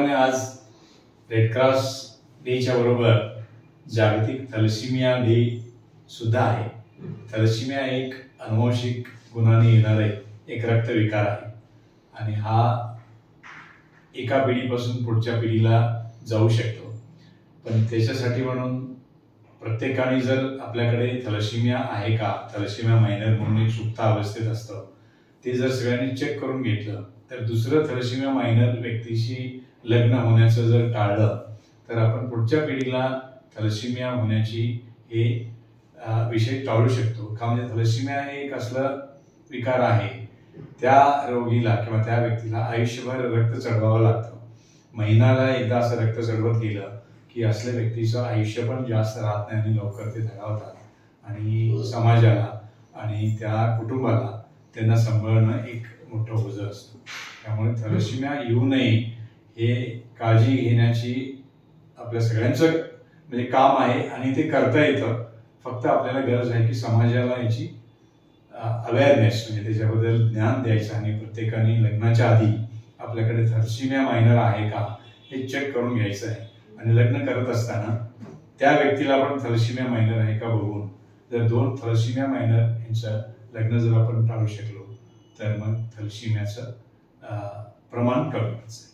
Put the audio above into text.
सुदैवाने आज red cross डेच्या बरोबर जागतिक थॅलेसिमिया डे सुद्धा आहे. थॅलेसिमिया एक अनुवंशिक गुणाने येणारे एक रक्तविकार आहे आणि हा एका पिढीपासून पुढच्या पिढीला जाऊ शकतो. पण त्याच्यासाठी म्हणून प्रत्येकाने जर आपल्याकडे थॅलेसिमिया आहे का, थॅलेसिमिया मायनर म्हणून एक सुप्त अवस्थेत असतं, ते जर सगळ्यांनी चेक करून घेतलं तर दुसरं थॅलेसिमिया मायनर व्यक्तीशी लग्न होण्याचं जर टाळलं तर आपण पुढच्या पिढीला थॅलेसिमिया होण्याची हे विषय टाळू शकतो. का म्हणजे थॅलेसिमिया हे एक असलं विकार आहे, त्या रोगीला किंवा त्या व्यक्तीला आयुष्यभर रक्त चढवावं लागतं. महिन्याला एकदा असं रक्त चढवत गेलं की असल्या व्यक्तीचं आयुष्य पण जास्त राहत नाही आणि लवकर ते धगावतात आणि समाजाला आणि त्या कुटुंबाला त्यांना सांभाळणं एक मोठं ओझं असतं. त्यामुळे थॅलेसिमिया येऊ नये हे काळजी घेण्याची आपल्या सगळ्यांचं म्हणजे काम आहे आणि ते करता येतं. फक्त आपल्याला गरज आहे की समाजाला याची अवेअरनेस म्हणजे त्याच्याबद्दल ज्ञान द्यायचं आणि प्रत्येकाने लग्नाच्या आधी आपल्याकडे थॅलेसिमिया मायनर आहे का हे चेक करून घ्यायचं आहे आणि लग्न करत असताना त्या व्यक्तीला आपण थॅलेसिमिया मायनर आहे का बघून जर 2 थॅलेसिमिया मायनर यांचं लग्न जर आपण टाळू शकलो तर मग थॅलेसिमियाचं प्रमाण कमी होतं.